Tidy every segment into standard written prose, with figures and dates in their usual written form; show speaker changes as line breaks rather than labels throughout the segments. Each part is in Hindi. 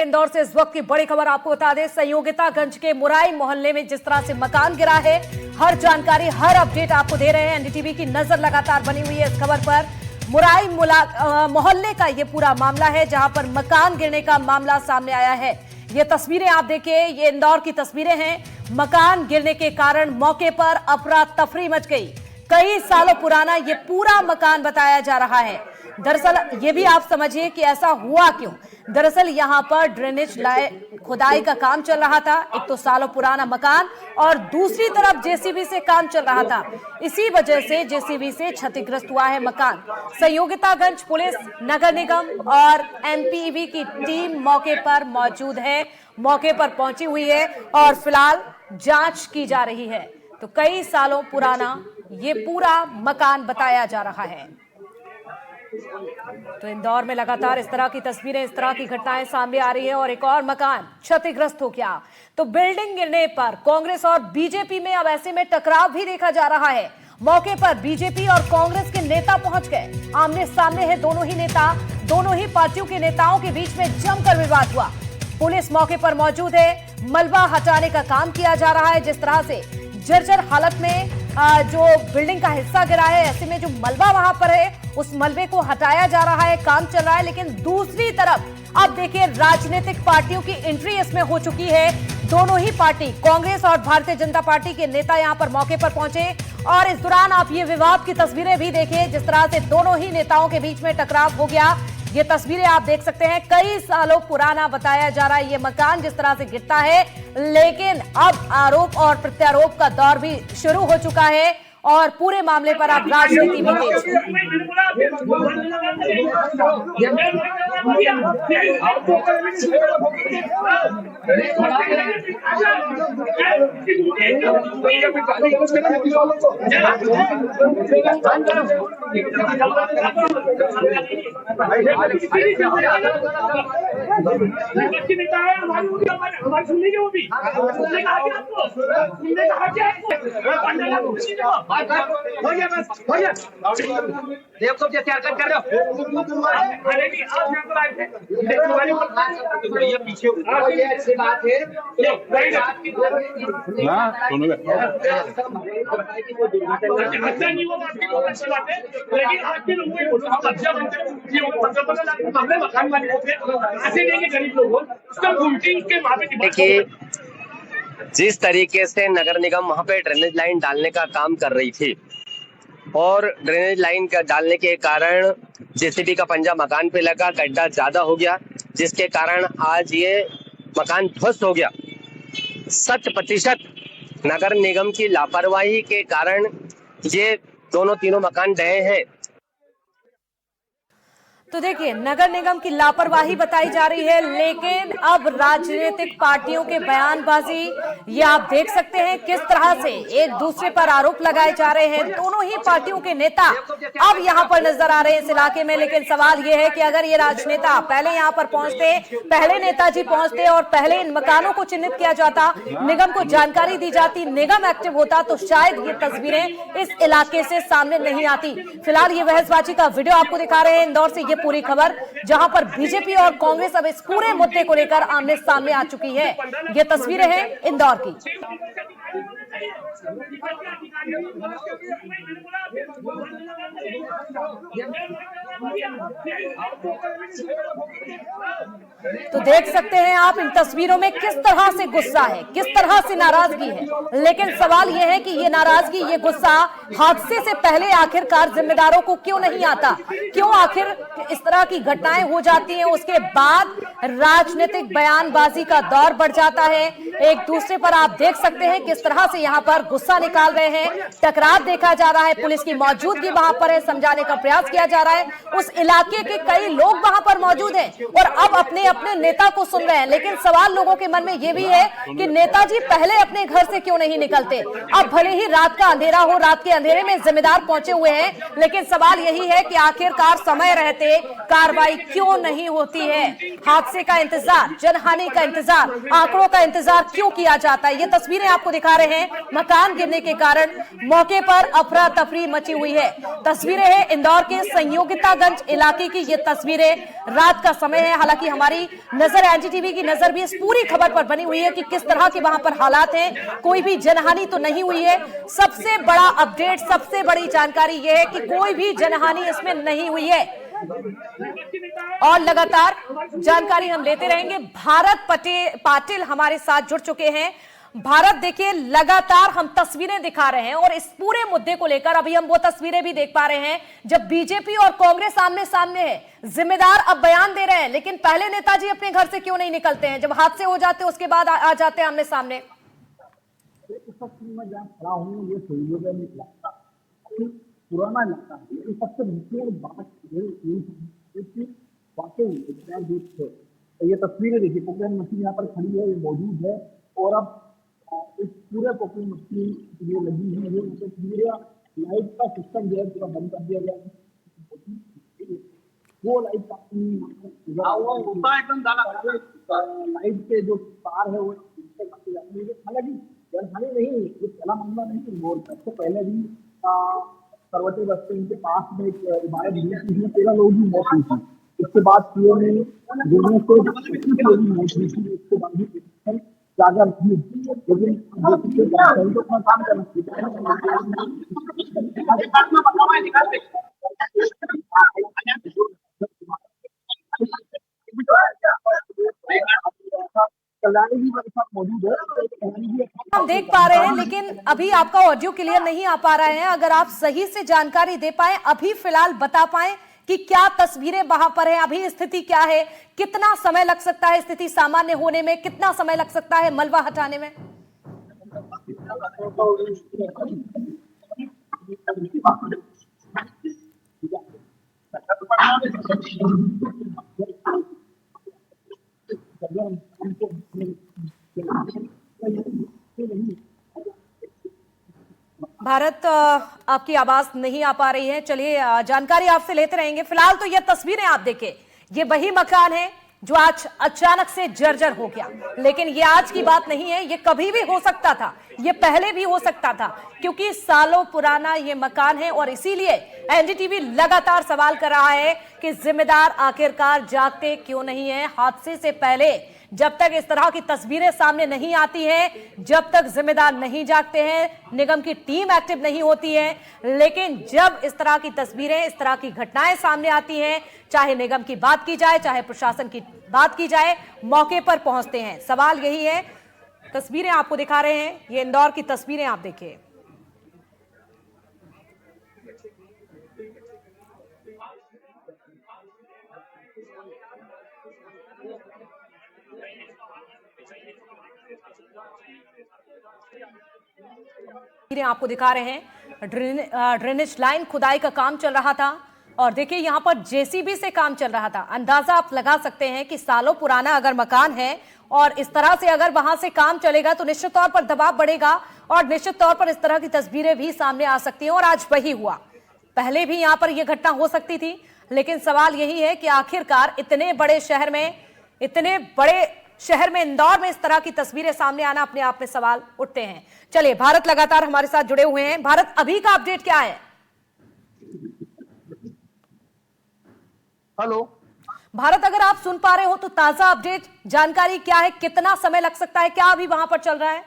इंदौर से इस वक्त की बड़ी खबर आपको बता दें, संयोगितागंज के मुराई मोहल्ले में जिस तरह से मकान गिरा है, हर जानकारी हर अपडेट आपको दे रहे हैं। एनडीटीवी की नजर लगातार बनी हुई है इस खबर पर। मुराई मोहल्ले का ये पूरा मामला है जहां पर मकान गिरने का मामला सामने आया है। ये तस्वीरें आप देखिए, ये इंदौर की तस्वीरें हैं। मकान गिरने के कारण मौके पर अफरा तफरी मच गई। कई सालों पुराना ये पूरा मकान बताया जा रहा है। दरअसल ये भी आप समझिए कि ऐसा हुआ क्यों। दरअसल यहाँ पर ड्रेनेज खुदाई का काम चल रहा था। एक तो सालों पुराना मकान और दूसरी तरफ जेसीबी से काम चल रहा था। इसी वजह से जेसीबी से क्षतिग्रस्त हुआ है मकान। संयोगितागंज पुलिस, नगर निगम और एमपीईबी की टीम मौके पर मौजूद है, मौके पर पहुंची हुई है और फिलहाल जांच की जा रही है। तो कई सालों पुराना ये पूरा मकान बताया जा रहा है। तो इंदौर में लगातार इस तरह की तस्वीरें, इस तरह की घटनाएं सामने आ रही है और एक और मकान क्षतिग्रस्त हो गया। तो बिल्डिंग गिरने पर कांग्रेस और बीजेपी में अब ऐसे में टकराव भी देखा जा रहा है। मौके पर बीजेपी और कांग्रेस के नेता पहुंच गए। आमने सामने है दोनों ही नेता। दोनों ही पार्टियों के नेताओं के बीच में जमकर विवाद हुआ। पुलिस मौके पर मौजूद है। मलबा हटाने का काम किया जा रहा है। जिस तरह से जर्जर हालत में जो बिल्डिंग का हिस्सा गिरा है, ऐसे में जो मलबा वहां पर है उस मलबे को हटाया जा रहा है, काम चल रहा है। लेकिन दूसरी तरफ अब देखिए राजनीतिक पार्टियों की एंट्री इसमें हो चुकी है। दोनों ही पार्टी, कांग्रेस और भारतीय जनता पार्टी के नेता यहां पर मौके पर पहुंचे और इस दौरान आप ये विवाद की तस्वीरें भी देखिए। जिस तरह से दोनों ही नेताओं के बीच में टकराव हो गया, ये तस्वीरें आप देख सकते हैं। कई सालों पुराना बताया जा रहा है ये मकान जिस तरह से गिरता है, लेकिन अब आरोप और प्रत्यारोप का दौर भी शुरू हो चुका है और पूरे मामले पर अब राजनीति भी तेज है।
देखो जैसे हरकत कर रहे हो। अरे नहीं, आप यहाँ पर आए थे। ये पीछे ये अच्छी बात है। अच्छा नहीं, वो बात की बहुत अच्छी बात है, लेकिन आपके लोगों को बोलो हम अच्छा बनते हैं। हमने मकान वाले थे, ऐसे नहीं कि गरीब लोग हो, उसका घूमती उसके वहाँ पे।
देखिए जिस तरीके से नगर निगम वहां पे ड्रेनेज लाइन डालने का काम कर रही थी और ड्रेनेज लाइन का डालने के कारण जेसीबी का पंजा मकान पे लगा, गड्ढा ज्यादा हो गया, जिसके कारण आज ये मकान ध्वस्त हो गया। 100% नगर निगम की लापरवाही के कारण ये तीनों मकान ढहे हैं।
तो देखिए नगर निगम की लापरवाही बताई जा रही है, लेकिन अब राजनीतिक पार्टियों के बयानबाजी ये आप देख सकते हैं किस तरह से एक दूसरे पर आरोप लगाए जा रहे हैं। दोनों ही पार्टियों के नेता अब यहां पर नजर आ रहे हैं इस इलाके में। लेकिन सवाल ये है कि अगर ये राजनेता पहले यहां पर पहुंचते, पहले नेताजी पहुंचते और पहले इन मकानों को चिन्हित किया जाता, निगम को जानकारी दी जाती, निगम एक्टिव होता, तो शायद ये तस्वीरें इस इलाके से सामने नहीं आती। फिलहाल ये बहसबाजी का वीडियो आपको दिखा रहे हैं इंदौर से, ये पूरी खबर जहां पर बीजेपी और कांग्रेस अब इस पूरे मुद्दे को लेकर आमने सामने आ चुकी है। ये तस्वीरें हैं इंदौर की। तो देख सकते हैं आप इन तस्वीरों में किस तरह से गुस्सा है, किस तरह से नाराजगी है। लेकिन सवाल यह है कि ये नाराजगी, ये गुस्सा हादसे से पहले आखिरकार जिम्मेदारों को क्यों नहीं आता? क्यों आखिर इस तरह की घटनाएं हो जाती हैं, उसके बाद राजनीतिक बयानबाजी का दौर बढ़ जाता है। एक दूसरे पर आप देख सकते हैं किस तरह से यहाँ पर गुस्सा निकाल रहे हैं, टकराव देखा जा रहा है। पुलिस की मौजूदगी वहां पर है, समझाने का प्रयास किया जा रहा है। उस इलाके के कई लोग वहां पर मौजूद हैं और अब अपने अपने नेता को सुन रहे हैं। लेकिन सवाल लोगों के मन में यह भी है कि नेताजी पहले अपने घर से क्यों नहीं निकलते? अब भले ही रात का अंधेरा हो, रात के अंधेरे में जिम्मेदार पहुंचे हुए हैं, लेकिन सवाल यही है कि आखिरकार समय रहते कार्रवाई क्यों नहीं होती है? हादसे का इंतजार, जनहानि का इंतजार, आंकड़ों का इंतजार क्यों किया जाता है? ये तस्वीरें आपको दिखा रहे हैं मकान गिरने के कारण मौके पर अफरा तफरी मची हुई है। तस्वीरें हैं इंदौर के संयोगितागंज इलाके की, ये तस्वीरें रात का समय है। हालांकि हमारी नजर, एनडीटीवी की नजर भी इस पूरी खबर पर बनी हुई है कि किस तरह के वहां पर हालात हैं। कोई भी जनहानि तो नहीं हुई है। सबसे बड़ा अपडेट, सबसे बड़ी जानकारी यह है कि कोई भी जनहानि इसमें नहीं हुई है और लगातार जानकारी हम लेते रहेंगे। भारत पाटिल हमारे साथ जुड़ चुके हैं। भारत, देखिए लगातार हम तस्वीरें दिखा रहे हैं और इस पूरे मुद्दे को लेकर अभी हम वो तस्वीरें भी देख पा रहे हैं जब बीजेपी और कांग्रेस आमने सामने है। जिम्मेदार अब बयान दे रहे हैं, लेकिन पहले नेताजी अपने घर से क्यों नहीं निकलते हैं? जब हादसे हो जाते हैं उसके बाद आ जाते हैं आमने सामने।
पुराना लगता है, लेकिन सबसे मुख्य बात वाकई ये तस्वीरें देखिए, पोखरण मशीन यहाँ पर खड़ी है, ये मौजूद है और अब इस पूरे पोखरण मशीन ये लगी हुई है, तस्वीरें लाइट का सिस्टम जो है पूरा बंद कर दिया गया है। वो लाइट एकदम लाइट के जो तार है वो हालांकि जनहानि नहीं, ये पहला मामला नहीं। और सबसे पहले भी सरवती बस्ती के पास में एक इमारत गिरी थी, 13 लोगों की मौत हुई थी। इसके बाद पीओ ने गिरने से मौत हुई थी, इसके बाद भी जाकर थी, लेकिन तो अपना काम करना कल्याणी जी मेरे साथ मौजूद है।
हम देख पा रहे हैं, लेकिन अभी आपका ऑडियो क्लियर नहीं आ पा रहा है। अगर आप सही से जानकारी दे पाए, अभी फिलहाल बता पाए कि क्या तस्वीरें वहां पर है, अभी स्थिति क्या है, कितना समय लग सकता है स्थिति सामान्य होने में, कितना समय लग सकता है मलबा हटाने में? भारत, आपकी आवाज नहीं आ पा रही है। चलिए जानकारी आपसे लेते रहेंगे। फिलहाल तो ये तस्वीरें आप देखें, ये वही मकान है जो आज अचानक से जर्जर हो गया। लेकिन ये आज की बात नहीं है, ये कभी भी हो सकता था, ये पहले भी हो सकता था, क्योंकि सालों पुराना ये मकान है। और इसीलिए एनडीटीवी लगातार सवाल कर रहा है कि जिम्मेदार आखिरकार जागते क्यों नहीं है। हादसे से पहले जब तक इस तरह की तस्वीरें सामने नहीं आती हैं, जब तक जिम्मेदार नहीं जागते हैं, निगम की टीम एक्टिव नहीं होती है। लेकिन जब इस तरह की तस्वीरें, इस तरह की घटनाएं सामने आती हैं, चाहे निगम की बात की जाए, चाहे प्रशासन की बात की जाए, मौके पर पहुंचते हैं। सवाल यही है। तस्वीरें आपको दिखा रहे हैं, ये इंदौर की तस्वीरें आप देखिए। आपको दिखा रहे हैं, ड्रेनेज लाइन खुदाई का काम चल रहा था और देखिए यहां पर जेसीबी से काम चल रहा था। अंदाजा आप लगा सकते हैं कि सालों पुराना अगर मकान है और इस तरह से अगर वहां से काम चलेगा तो निश्चित तौर पर दबाव बढ़ेगा और निश्चित तौर पर इस तरह की तस्वीरें भी सामने आ सकती हैं। और आज वही हुआ। पहले भी यहां पर यह घटना हो सकती थी, लेकिन सवाल यही है कि आखिरकार इतने बड़े शहर में इंदौर में इस तरह की तस्वीरें सामने आना अपने आप में सवाल उठते हैं। चलिए, भारत लगातार हमारे साथ जुड़े हुए हैं। भारत, अभी का अपडेट क्या है?
हेलो
भारत, अगर आप सुन पा रहे हो तो ताजा अपडेट जानकारी क्या है? कितना समय लग सकता है? क्या अभी वहां पर चल रहा है?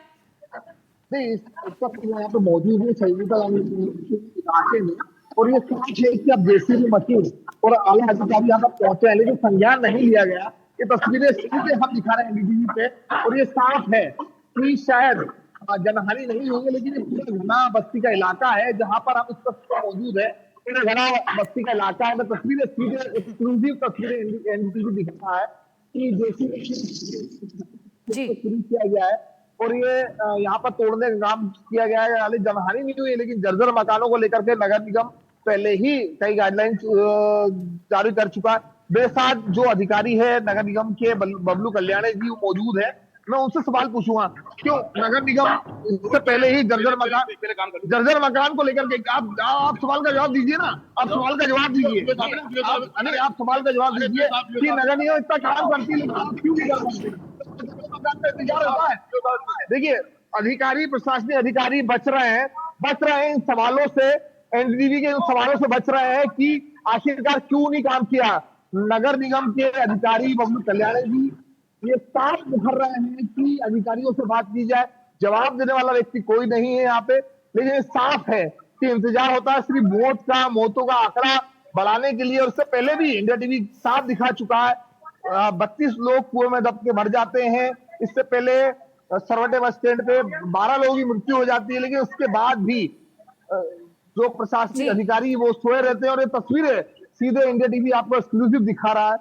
नहीं, इस वक्त यहाँ पे मौजूद है इलाके में और ये सोच है कि अब जेसीबी मशीन और आला अधिकारी यहाँ पर पहुंचे हैं, लेकिन संज्ञान नहीं लिया गया। ये तस्वीरें सीधे हम दिखा रहे हैं एनडीटीवी पे और ये साफ है कि शायद जनहानि नहीं होगी, लेकिन ये पूरा घना बस्ती का इलाका है जहां पर हम इस वक्त मौजूद है। पूरा घना बस्ती का इलाका है। मैं तस्वीरें सीधे एक्सक्लूसिव तस्वीरें एनडीटीवी दिखा है कि जेसीबी शुरू किया गया है और ये यहाँ पर तोड़ने का काम किया गया है। जनहानि नहीं हुई, लेकिन जर्जर मकानों को लेकर के नगर निगम पहले ही कई गाइडलाइंस जारी कर चुका है। मेरे साथ जो अधिकारी है नगर निगम के बबलू कल्याणी जी मौजूद है, मैं उनसे सवाल पूछूंगा क्यों नगर निगम इससे पहले ही जर्जर मकान को लेकर के आप सवाल का जवाब दीजिए ना। आप सवाल का जवाब दीजिए। आप सवाल का जवाब दीजिए कि नगर निगम इतना काम करती है, लेकिन क्यों नहीं कर पाते? देखिए, अधिकारी, प्रशासनिक अधिकारी बच रहे हैं इन सवालों से, एनडीटीवी के इन सवालों से बच रहे हैं कि आखिरकार क्यों नहीं काम किया। नगर निगम के अधिकारी बबलू कल्याणी जी ये साफ मुखर रहे हैं कि अधिकारियों से बात की जाए, जवाब देने वाला व्यक्ति कोई नहीं है यहाँ पे, लेकिन साफ है कि इंतजार होता है सिर्फ मौतों का आंकड़ा बढ़ाने के लिए। और उससे पहले भी इंडिया टीवी साफ दिखा चुका है 32 लोग कुएं में दब के मर जाते हैं। इससे पहले सरवटे बस स्टैंड पे 12 लोगों की मृत्यु हो जाती है, लेकिन उसके बाद भी जो प्रशासनिक अधिकारी वो सोए रहते हैं। और ये तस्वीरें सीधे इंडिया टीवी आपको एक्सक्लूसिव दिखा रहा है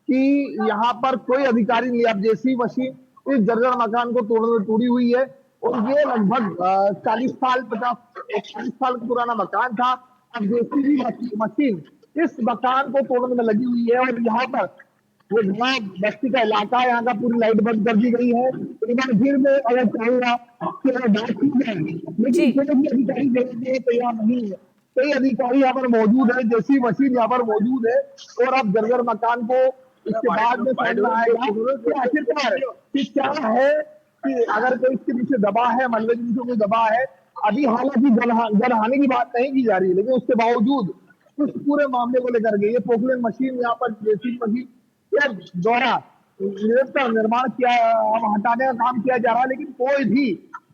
कि यहाँ पर कोई अधिकारी नहीं। अब जेसीबी मशीन इस जर्जर मकान को तोड़ने में टूटी हुई है और ये लगभग 40 साल पुराना मकान था। अब जेसीबी मशीन इस मकान को तोड़ने में लगी हुई है और यहाँ पर वो घना बस्ती का इलाका है, यहाँ का पूरी लाइट बंद कर दी गई है। फिर में अगर चाहूंगा कि अगर बात की जाए, लेकिन कोई भी अधिकारी देने के तैयार नहीं है। कई अधिकारी यहाँ पर मौजूद है, जैसी मशीन यहाँ पर मौजूद है और अब जर्जर मकान को इसके बाद में समझ आएगा कि आखिरकार क्या है कि अगर कोई इसके पीछे दबा है, मलबे के पीछे कोई दबा है। अभी हालांकि जनहानि की बात नहीं की जा रही है, लेकिन उसके बावजूद उस पूरे मामले को लेकर के ये पोकलेन मशीन यहाँ पर जेसीबी मशीन द्वारा निरंतर निर्माण किया, हटाने का काम किया जा रहा है, लेकिन कोई भी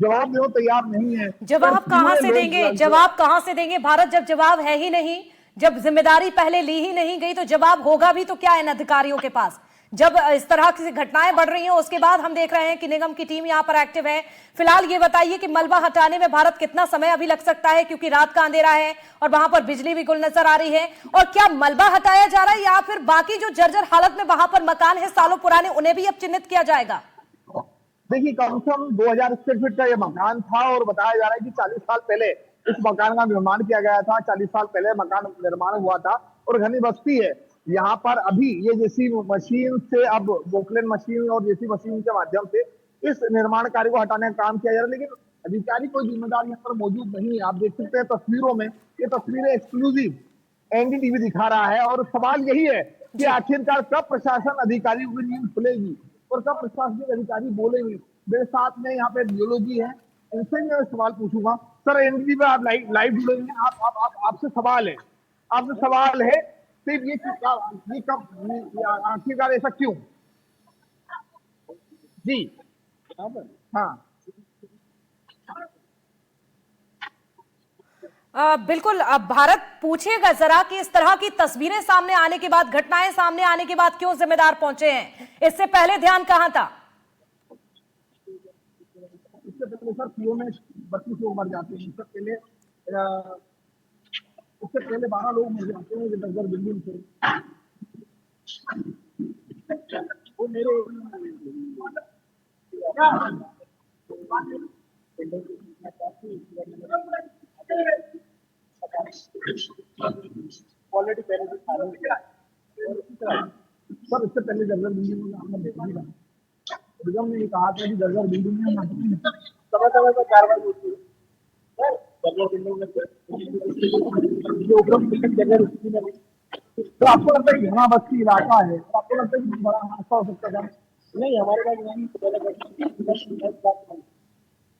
जवाब देने को तैयार नहीं है।
जवाब कहां से देंगे? जवाब कहां से देंगे? भारत जब जवाब है ही नहीं, जब जिम्मेदारी पहले ली ही नहीं गई, तो जवाब होगा भी तो क्या इन अधिकारियों के पास? जब इस तरह की घटनाएं बढ़ रही हैं, उसके बाद हम देख रहे हैं कि निगम की टीम यहां पर एक्टिव है। फिलहाल ये बताइए कि मलबा हटाने में भारत कितना समय अभी लग सकता है, क्योंकि रात का अंधेरा है और वहां पर बिजली भी गुल नजर आ रही है। और क्या मलबा हटाया जा रहा है या फिर बाकी जो जर्जर हालत में वहां पर मकान है सालों पुराने, उन्हें भी अब चिन्हित किया जाएगा?
देखिए, कम से कम 2000 स्क्वायर फीट का ये मकान था और बताया जा रहा है कि 40 साल पहले इस मकान का निर्माण किया गया था। 40 साल पहले मकान निर्माण हुआ था और घनी बस्ती है यहाँ पर। अभी ये जेसीबी मशीन से, अब पोकलेन मशीन और जेसीबी मशीन के माध्यम से इस निर्माण कार्य को हटाने का काम किया जा रहा है, लेकिन अधिकारी कोई जिम्मेदार यहाँ पर मौजूद नहीं है। आप देख सकते हैं तस्वीरों में, ये तस्वीरें एक्सक्लूसिव एनडीटीवी दिखा रहा है और सवाल यही है कि आखिरकार कब प्रशासन अधिकारियों की नींद खुलेगी और कब प्रशासनिक अधिकारी बोलेंगे। मेरे साथ में यहाँ पे जियोलॉजी है, इनसे मैं सवाल पूछूंगा। सर, एनडीटीवी पे आप लाइव जुड़े हैं, आपसे सवाल है सिर्फ ये कब आखिरकार ऐसा क्यों? जी हाँ,
बिल्कुल। अब भारत पूछेगा जरा कि इस तरह की तस्वीरें सामने आने के बाद, घटनाएं सामने आने के बाद क्यों जिम्मेदार पहुंचे हैं? इससे पहले ध्यान कहां था?
इससे पहले सर पीओ में 32 लोग मर जाते हैं। इससे पहले 12 लोग मर जाते हैं जर्जर बिल्डिंग से। वो मेरे क्वालिटी पहले सर, इससे पहले जर्जर बिल्डिंग में हमने देखा ही नहीं। निगम ने कहा था कि जर्जर बिल्डिंग में समय समय पर कार्रवाई होती है। जर्जर बिल्डिंग में तो आपको लगता है कि यहाँ बस्ती इलाका है, तो आपको लगता है कि बड़ा हादसा हो सकता है? नहीं, हमारे पास नहीं।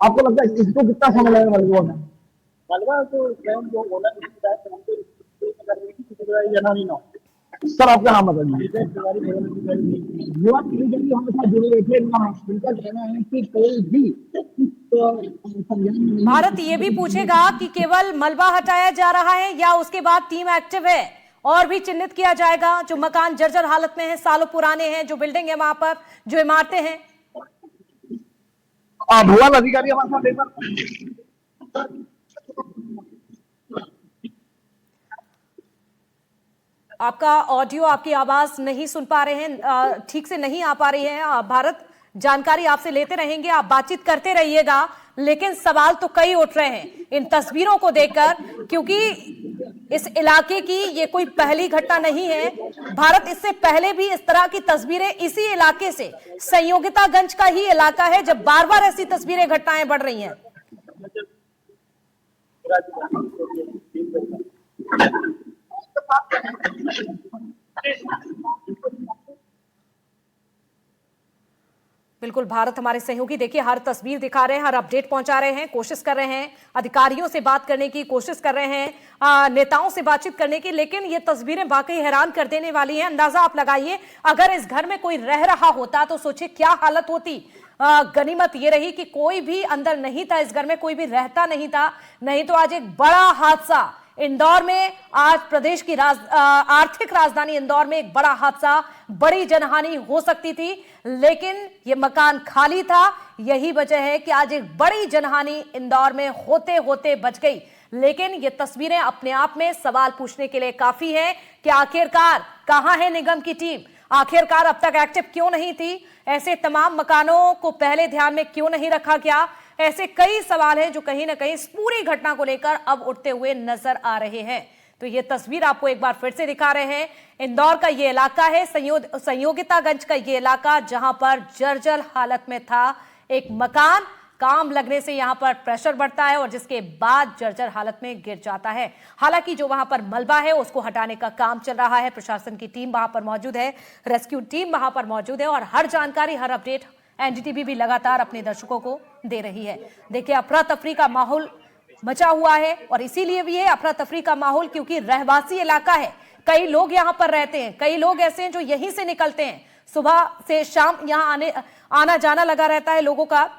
आपको लगता है इसको कितना समय लगेगा मलबा में? मलबा तो स्वयं जो होना सर, आपका नाम बताइए। हमेशा जुड़े रहते हैं, उनका कहना है कि कोई भी
भारत ये भी पूछेगा कि केवल मलबा हटाया जा रहा है या उसके बाद टीम एक्टिव है और भी चिन्हित किया जाएगा जो मकान जर्जर हालत में है, सालों पुराने हैं, जो बिल्डिंग है वहां पर, जो इमारतें हैं।
भवन अधिकारी हमारे साथ देखा,
आपका ऑडियो, आपकी आवाज नहीं सुन पा रहे हैं, ठीक से नहीं आ पा रही है। भारत जानकारी आपसे लेते रहेंगे, आप बातचीत करते रहिएगा, लेकिन सवाल तो कई उठ रहे हैं इन तस्वीरों को देखकर, क्योंकि इस इलाके की ये कोई पहली घटना नहीं है। भारत इससे पहले भी इस तरह की तस्वीरें इसी इलाके से, संयोगितागंज का ही इलाका है, जब बार बार ऐसी तस्वीरें, घटनाएं बढ़ रही हैं। बिल्कुल, भारत हमारे सहयोगी देखिए हर तस्वीर दिखा रहे हैं, हर अपडेट पहुंचा रहे हैं, कोशिश कर रहे हैं, अधिकारियों से बात करने की कोशिश कर रहे हैं, नेताओं से बातचीत करने की, लेकिन ये तस्वीरें वाकई हैरान कर देने वाली हैं। अंदाजा आप लगाइए, अगर इस घर में कोई रह रहा होता तो सोचिए क्या हालत होती। गनीमत ये रही कि कोई भी अंदर नहीं था, इस घर में कोई भी रहता नहीं था, नहीं तो आज एक बड़ा हादसा इंदौर में, आज प्रदेश की आर्थिक राजधानी इंदौर में एक बड़ा हादसा, बड़ी जनहानि हो सकती थी, लेकिन ये मकान खाली था। यही वजह है कि आज एक बड़ी जनहानि इंदौर में होते होते बच गई। लेकिन ये तस्वीरें अपने आप में सवाल पूछने के लिए काफी है कि आखिरकार कहां है निगम की टीम, आखिरकार अब तक एक्टिव क्यों नहीं थी, ऐसे तमाम मकानों को पहले ध्यान में क्यों नहीं रखा गया। ऐसे कई सवाल हैं जो कहीं ना कहीं इस पूरी घटना को लेकर अब उठते हुए नजर आ रहे हैं। तो ये तस्वीर आपको एक बार फिर से दिखा रहे हैं, इंदौर का ये इलाका है, संयोगितागंज का ये इलाका, जहां पर जर्जर हालत में था एक मकान। काम लगने से यहां पर प्रेशर बढ़ता है और जिसके बाद जर्जर हालत में गिर जाता है। हालांकि जो वहां पर मलबा है उसको हटाने का काम चल रहा है, प्रशासन की टीम वहां पर मौजूद है, रेस्क्यू टीम वहां पर मौजूद है और हर जानकारी, हर अपडेट एनडीटीवी भी लगातार अपने दर्शकों को दे रही है। देखिए अफरा तफरी का माहौल मचा हुआ है और इसीलिए भी है अफरा तफरी का माहौल क्योंकि रहवासी इलाका है, कई लोग यहां पर रहते हैं, कई लोग ऐसे हैं जो यहीं से निकलते हैं, सुबह से शाम यहां आना जाना लगा रहता है लोगों का।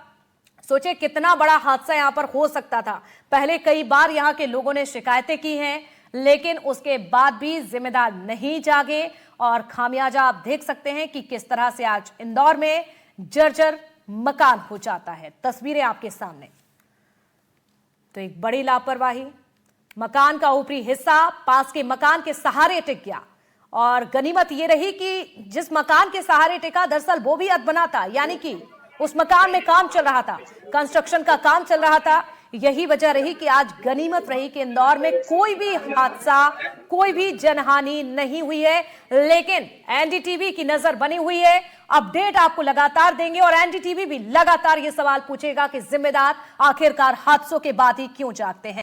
सोचे कितना बड़ा हादसा यहां पर हो सकता था। पहले कई बार यहां के लोगों ने शिकायतें की हैं, लेकिन उसके बाद भी जिम्मेदार नहीं जागे और खामियाजा आप देख सकते हैं कि किस तरह से आज इंदौर में जर्जर मकान हो जाता है। तस्वीरें आपके सामने। तो एक बड़ी लापरवाही, मकान का ऊपरी हिस्सा पास के मकान के सहारे टिक गया और गनीमत यह रही कि जिस मकान के सहारे टिका दरअसल वो भी अधबना था, यानी कि उस मकान में काम चल रहा था, कंस्ट्रक्शन का काम चल रहा था। यही वजह रही कि आज गनीमत रही कि इंदौर में कोई भी हादसा, कोई भी जनहानि नहीं हुई है। लेकिन एनडीटीवी की नजर बनी हुई है, अपडेट आपको लगातार देंगे और एनडीटीवी भी लगातार ये सवाल पूछेगा कि जिम्मेदार आखिरकार हादसों के बाद ही क्यों जागते हैं।